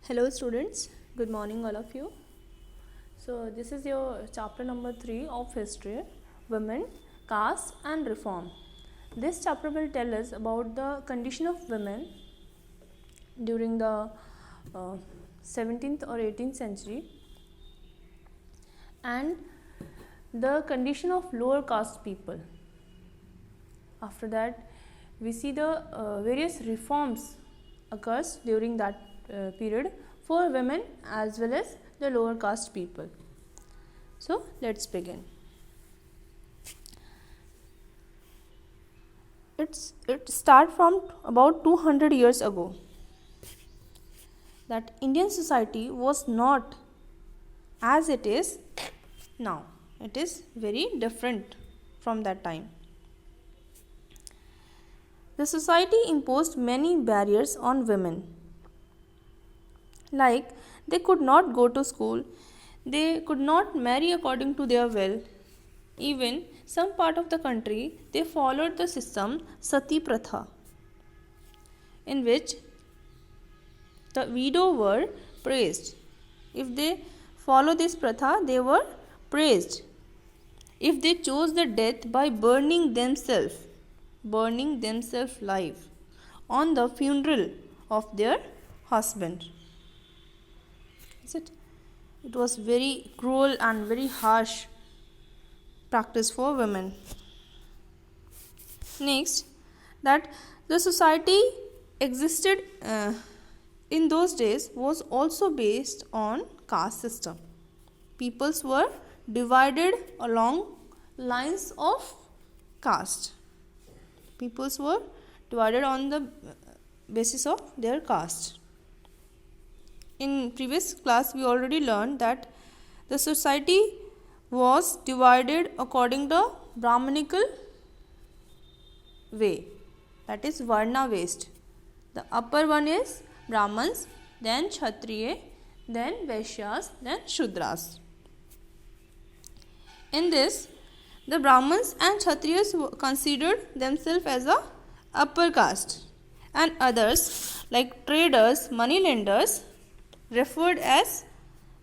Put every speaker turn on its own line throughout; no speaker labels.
Hello students, good morning all of you. So this is your chapter number 3 of history, women, caste and reform. This chapter will tell us about the condition of women during the 17th or 18th century and the condition of lower caste people. After that we see the various reforms occurs during that period for women as well as the lower caste people. So let's begin. It start from about 200 years ago that Indian society was not as it is now. It is very different from that time. The society imposed many barriers on women. Like they could not go to school, they could not marry according to their will. Even some part of the country they followed the system Sati Pratha, in which the widow were praised. If they follow this pratha, they were praised. If they chose the death by burning themselves alive on the funeral of their husband. It was very cruel and very harsh practice for women. Next, that the society existed in those days was also based on caste system. Peoples were divided along lines of caste. Peoples were divided on the basis of their caste. In previous class we already learned that the society was divided according to Brahmanical way, that is Varna based. The upper one is Brahmans, then Kshatriya, then Vaishyas, then Shudras. In this, the Brahmans and Kshatriyas considered themselves as a upper caste, and others like traders, moneylenders referred as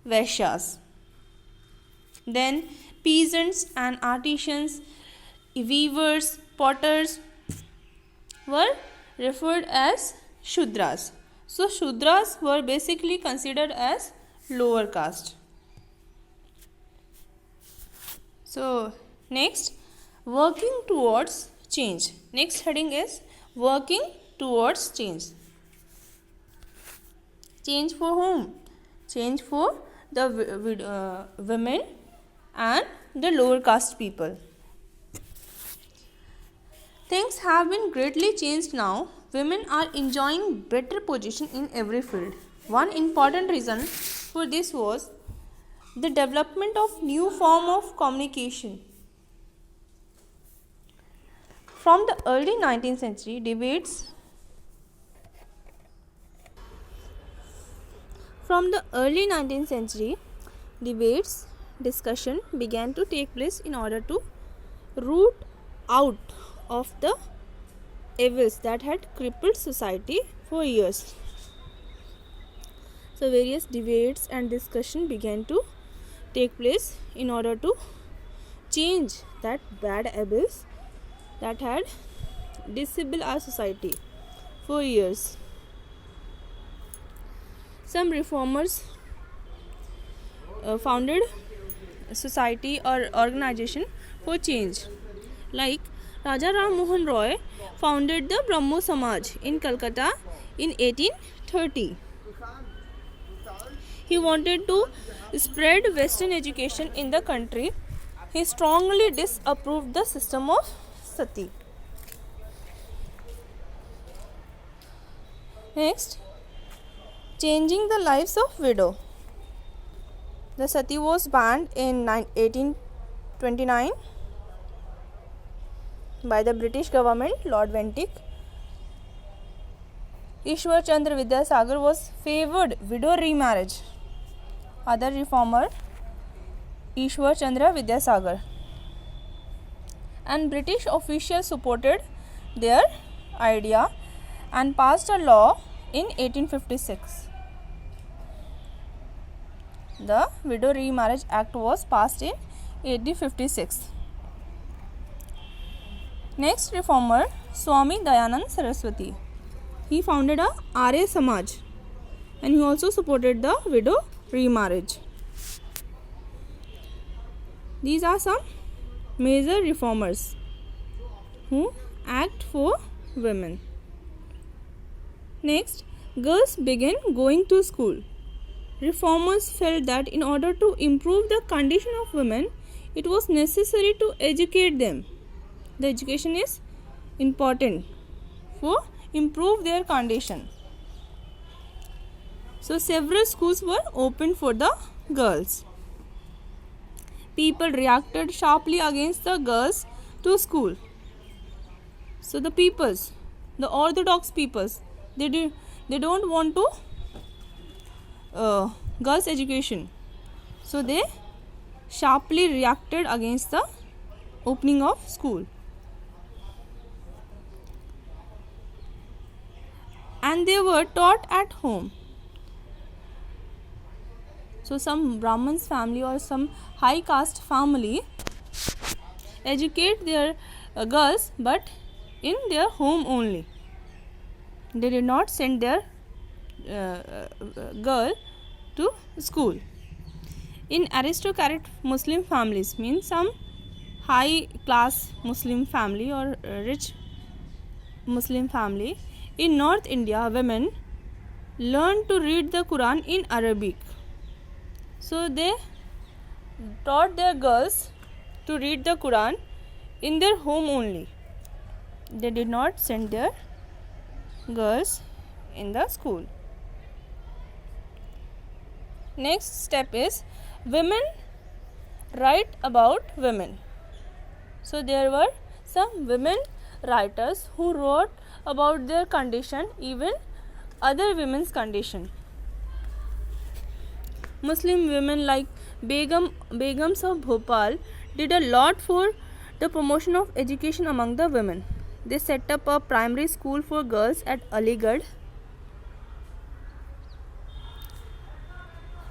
Vaishyas. Then peasants and artisans, weavers, potters were referred as Shudras. So Shudras were basically considered as lower caste. So next, working towards change. Next heading is working towards change. Change for whom? Change for the women and the lower caste people. Things have been greatly changed now. Women are enjoying better position in every field. One important reason for this was the development of new form of communication. From the early 19th century, discussion began to take place in order to root out of the evils that had crippled society for years. So various debates and discussion began to take place in order to change that bad evils that had disabled our society for years. Some reformers founded a society or organization for change. Like Raja Ram Mohan Roy founded the Brahmo Samaj in Calcutta in 1830. He wanted to spread Western education in the country. He strongly disapproved the system of sati. Next, changing the lives of widow. The sati was banned in 1829 by the British government, Lord Bentinck. Ishwar Chandra Vidyasagar was favoured widow remarriage. Other reformer, Ishwar Chandra Vidyasagar. And British officials supported their idea and passed a law in 1856. the Widow Remarriage Act was passed in 1856. Next reformer, Swami Dayanand Saraswati. He founded a Arya Samaj and he also supported the widow remarriage. These are some major reformers who act for women. Next, girls began going to school. Reformers felt that in order to improve the condition of women, it was necessary to educate them. The education is important for improve their condition. So several schools were opened for the girls. People reacted sharply against the girls to school. So the orthodox peoples, they don't want to girls education. So they sharply reacted against the opening of school. And they were taught at home. So some Brahmins family or some high caste family educate their girls, but in their home only. They did not send their girl to school. In aristocratic Muslim families, means some high class Muslim family or rich Muslim family, in North India, women learned to read the Quran in Arabic. So they taught their girls to read the Quran in their home only. They did not send their girls in the school. Next step is women write about women. So there were some women writers who wrote about their condition, even other women's condition. Muslim women like Begums of Bhopal did a lot for the promotion of education among the women. They set up a primary school for girls at Aligarh.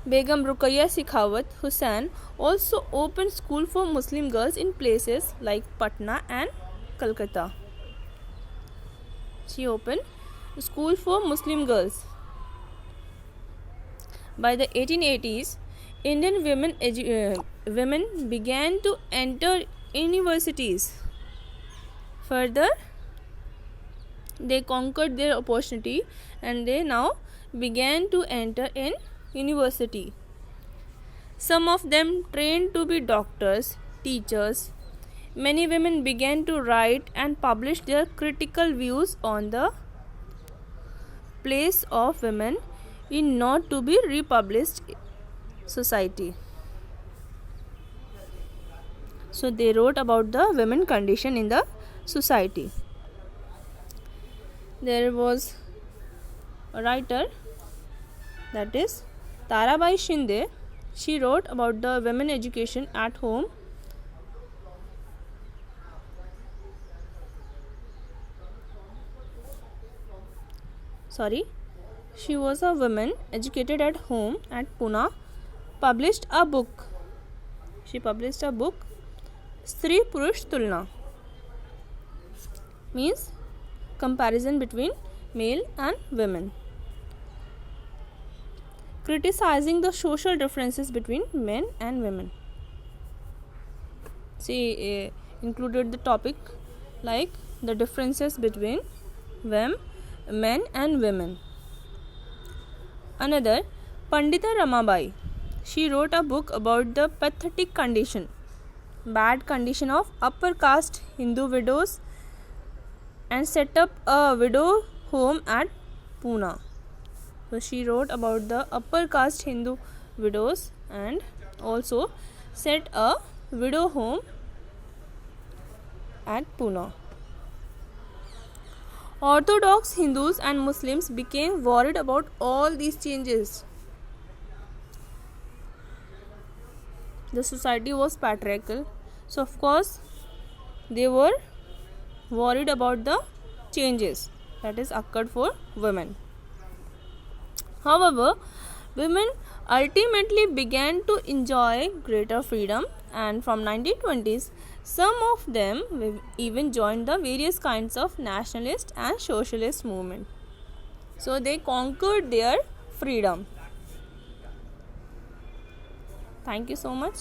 Begum Ruqayya Sikhawat Hussain also opened school for Muslim girls in places like Patna and Calcutta. She opened school for Muslim girls. By the 1880s, Indian women began to enter universities. Further, they conquered their opportunity and they now began to enter in university. Some of them trained to be doctors, teachers. Many women began to write and publish their critical views on the place of women in not to be republished society. So they wrote about the women condition in the society. There was a writer, that is Tarabai Shinde. She wrote about the women education at home. She was a woman educated at home at Pune. Published a book. She published a book, Stri Purush Tulna, means comparison between male and women, criticizing the social differences between men and women. She included the topic like the differences between men and women. Another, Pandita Ramabai. She wrote a book about the pathetic condition, bad condition of upper caste Hindu widows and set up a widow home at Pune. So she wrote about the upper caste Hindu widows and also set a widow home at Pune. Orthodox Hindus and Muslims became worried about all these changes. The society was patriarchal, so of course they were worried about the changes that is occurred for women. However, women ultimately began to enjoy greater freedom, and from 1920s some of them even joined the various kinds of nationalist and socialist movement. So they conquered their freedom. Thank you so much.